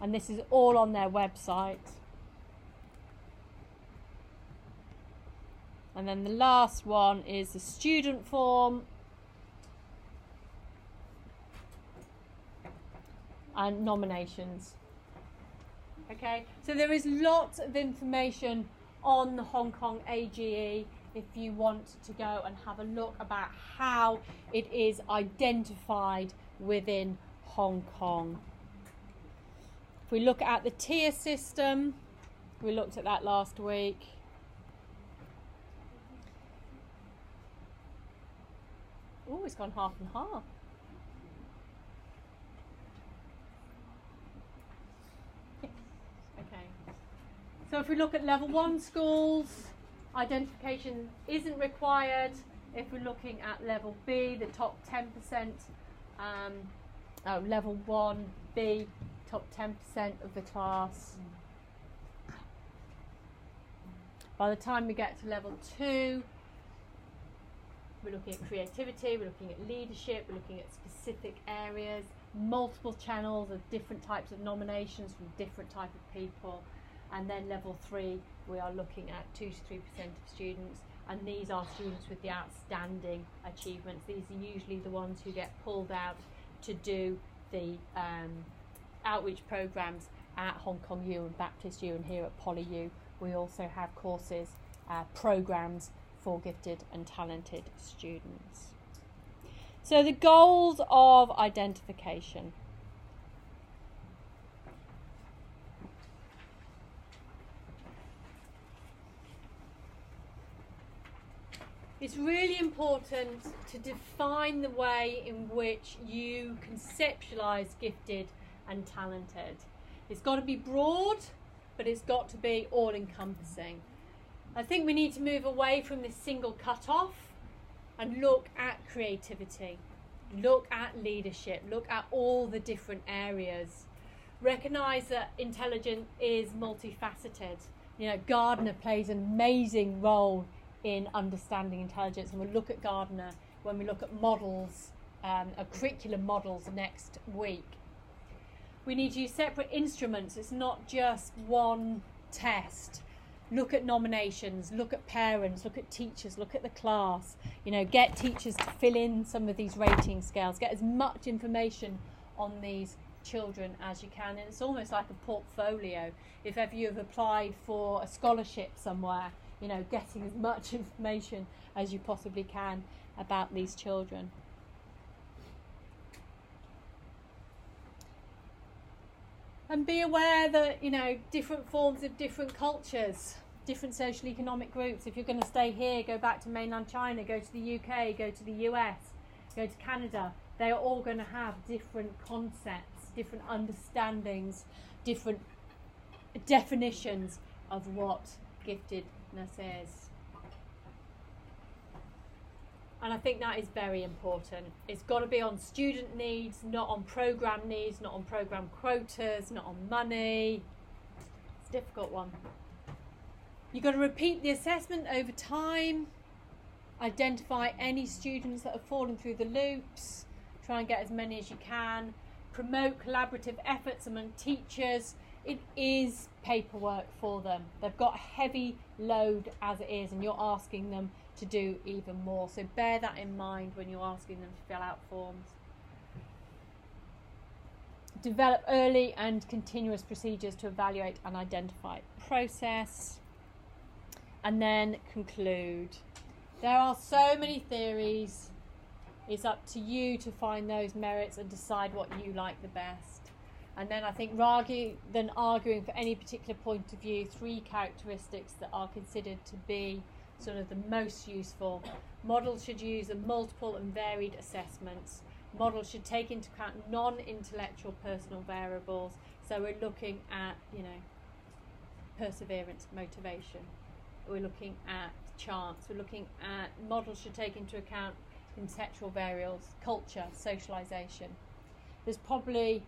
A: And this is all on their website. And then the last one is the student form and nominations. Okay, so there is lots of information on the Hong Kong AGE if you want to go and have a look about how it is identified within Hong Kong. If we look at the tier system, we looked at that last week. Oh, it's gone half and half. Okay. So if we look at level 1 schools, identification isn't required. If we're looking at level B, the top 10%, level 1B, top 10% of the class. By the time we get to level 2, we're looking at creativity, we're looking at leadership, we're looking at specific areas, multiple channels of different types of nominations from different type of people. And then level 3, we are looking at 2 to 3% of students, and these are students with the outstanding achievements. These are usually the ones who get pulled out to do the outreach programs at Hong Kong U and Baptist U, and here at Poly U we also have courses, programs for gifted and talented students. So the goals of identification. It's really important to define the way in which you conceptualise gifted and talented. It's got to be broad, but it's got to be all-encompassing. I think we need to move away from this single cut-off and look at creativity, look at leadership, look at all the different areas. Recognise that intelligence is multifaceted. You know, Gardner plays an amazing role in understanding intelligence, and we'll look at Gardner when we look at models, curriculum models next week. We need to use separate instruments. It's not just one test. Look at nominations, look at parents, look at teachers, look at the class. You know, get teachers to fill in some of these rating scales. Get as much information on these children as you can. And it's almost like a portfolio. If ever you've applied for a scholarship somewhere, you know, getting as much information as you possibly can about these children. And be aware that, you know, different forms of different cultures, different social economic groups. If you're going to stay here, go back to mainland China, go to the UK, go to the US, go to Canada. They are all going to have different concepts, different understandings, different definitions of what giftedness is. And I think that is very important. It's got to be on student needs, not on program needs, not on program quotas, not on money. It's a difficult one. You've got to repeat the assessment over time, identify any students that have fallen through the loops, try and get as many as you can, promote collaborative efforts among teachers. It is paperwork for them. They've got a heavy load as it is, and you're asking them to do even more. So bear that in mind when you're asking them to fill out forms. Develop early and continuous procedures to evaluate and identify process. And then conclude. There are so many theories. It's up to you to find those merits and decide what you like the best. And then I think rather than arguing for any particular point of view, 3 characteristics that are considered to be sort of the most useful. Models should use a multiple and varied assessments. Models should take into account non-intellectual personal variables. So we're looking at, you know, perseverance, motivation. We're looking at chance. We're looking at models should take into account contextual variables, culture, socialisation. There's probably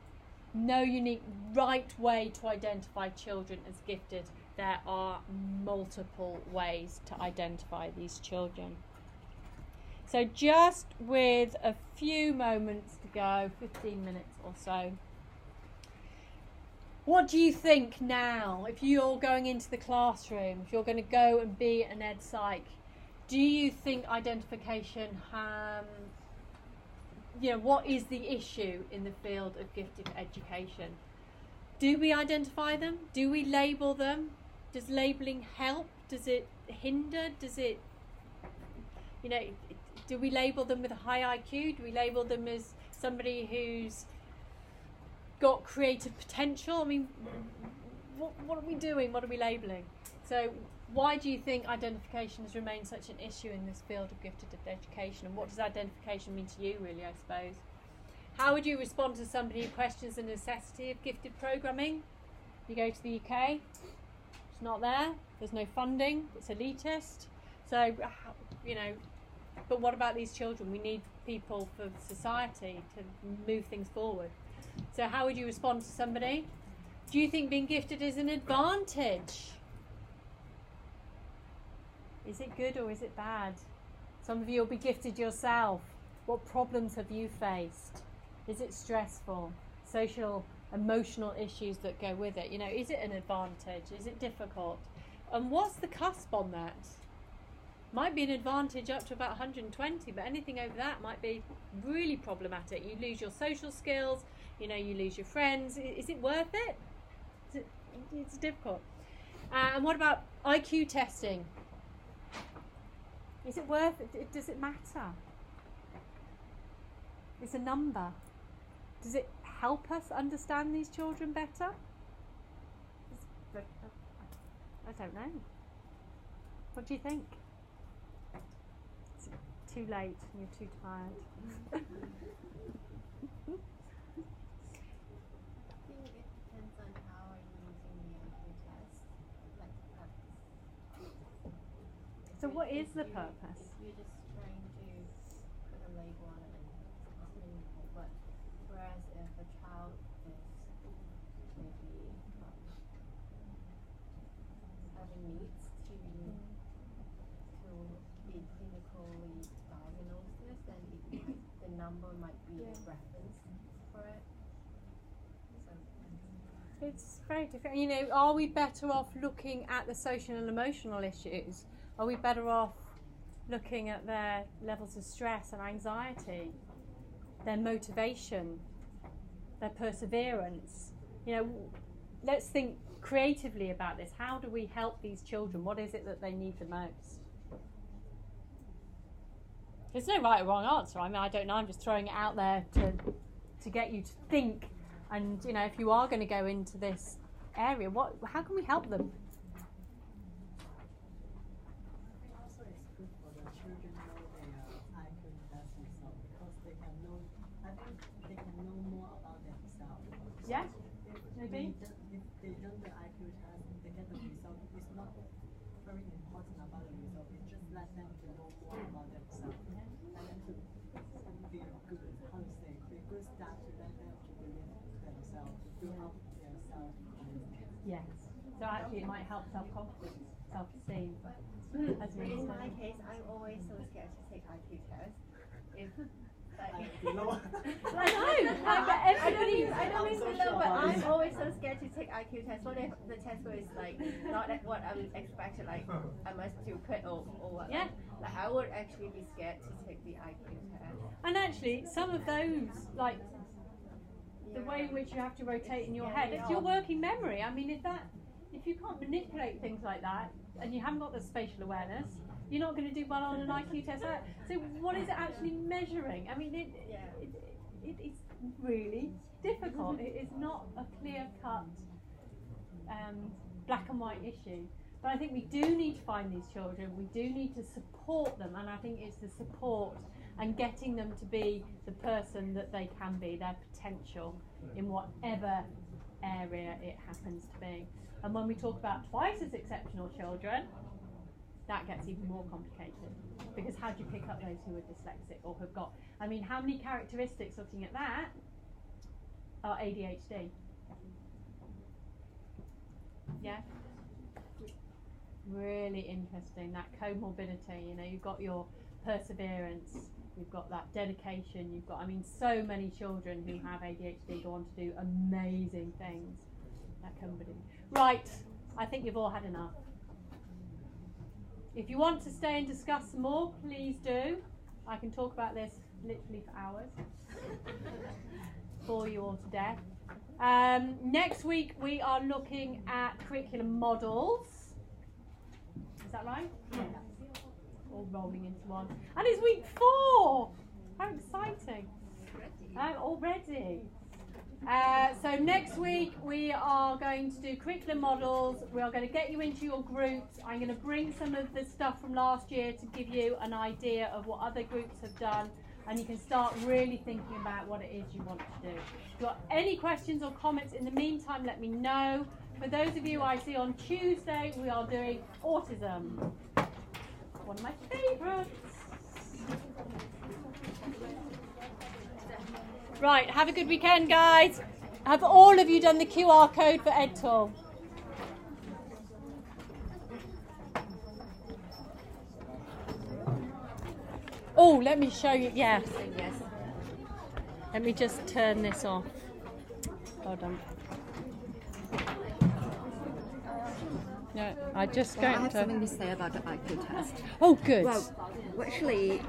A: no unique right way to identify children as gifted. There are multiple ways to identify these children. So just with a few moments to go, 15 minutes or so, what do you think now, if you're going into the classroom, if you're going to go and be an ed psych, do you think identification, what is the issue in the field of gifted education? Do we identify them? Do we label them? Does labelling help? Does it hinder? Does it, do we label them with a high IQ? Do we label them as somebody who's got creative potential? I mean, what are we doing? What are we labelling? So why do you think identification has remained such an issue in this field of gifted education? And what does identification mean to you, really, I suppose? How would you respond to somebody who questions the necessity of gifted programming? You go to the UK, it's not there, there's no funding, it's elitist. So, But what about these children? We need people for society to move things forward. So how would you respond to somebody? Do you think being gifted is an advantage? Is it good or is it bad? Some of you will be gifted yourself. What problems have you faced? Is it stressful? Social, emotional issues that go with it. You know, is it an advantage? Is it difficult? And what's the cusp on that? Might be an advantage up to about 120, but anything over that might be really problematic. You lose your social skills, you know, you lose your friends. Is it worth it? It's difficult. And what about IQ testing? Is it worth it? Does it matter? It's a number. Does it help us understand these children better? I don't know. What do you think? It's too late and you're too tired.
C: I think it depends on how are you using the IQ test, like the purpose.
A: So what is the purpose?
C: If you're just trying to put a label on it, it's not meaningful. But whereas if a child is maybe having needs to be clinically diagnosed with, then the number might be a reference for it. So
A: It's very different. You know, are we better off looking at the social and emotional issues? Are we better off looking at their levels of stress and anxiety, their motivation, their perseverance? You know, let's think creatively about this. How do we help these children? What is it that they need the most? There's no right or wrong answer. I mean, I don't know. I'm just throwing it out there to get you to think. And, you know, if you are going to go into this area, how can we help them?
D: Also, it's good for the children know their IQ test themselves because they can know. I think they can know more about themselves.
A: Yeah,
D: If
A: maybe.
D: if they done the IQ test, they get the result. It's not very important about the result. It's just let them to know more about themselves and then to be a good, how to say, be a good start to let them to believe themselves, to build up their self.
A: Yes. So actually it might help self-confidence, self-esteem. As we
E: In
A: said.
E: my case, I'm always so scared to take IQ tests. If like,
D: Below.
A: I know. But everybody.
E: I don't mean
D: so
E: below,
D: sure
E: but
D: about
E: I'm
D: this.
E: always so scared to take IQ tests. What if the test score is like not at what I'm expected? Like I must do quit or what?
A: Yeah.
E: Like I would actually be scared to take the IQ test.
A: And actually, some of those, like the way in which you have to rotate in your head, it's your working memory. I mean, if you can't manipulate things like that, and you haven't got the spatial awareness, you're not going to do well on an IQ test. So what is it actually measuring? I mean, it's really difficult. It is not a clear-cut black and white issue. But I think we do need to find these children. We do need to support them, and I think it's the support and getting them to be the person that they can be, their potential in whatever area it happens to be. And when we talk about twice as exceptional children, that gets even more complicated. Because how do you pick up those who are dyslexic or have got, I mean, how many characteristics looking at that are ADHD? Yeah? Really interesting, that comorbidity, you know, you've got your perseverance, you've got that dedication, you've got, I mean, so many children who have ADHD go on to do amazing things. That comorbidity. Right, I think you've all had enough. If you want to stay and discuss some more, please do. I can talk about this literally for hours. Bore you all to death. Next week we are looking at curriculum models. Is that right? Yeah. All rolling into one. And it's week 4! How exciting. Already. So next week we are going to do curriculum models. We are going to get you into your groups. I'm going to bring some of the stuff from last year to give you an idea of what other groups have done, and you can start really thinking about what it is you want to do. If you've got any questions or comments in the meantime, let me know. For those of you I see on Tuesday, we are doing autism. One of my favourites. Right, have a good weekend, guys. Have all of you done the QR code for EdTool? Oh, let me show you. Yes.
E: Yes.
A: Let me just turn this off. Hold on. No, I just
F: I
A: going
F: have
A: to.
F: something to say about the IQ test.
A: Oh, good.
F: Well, actually,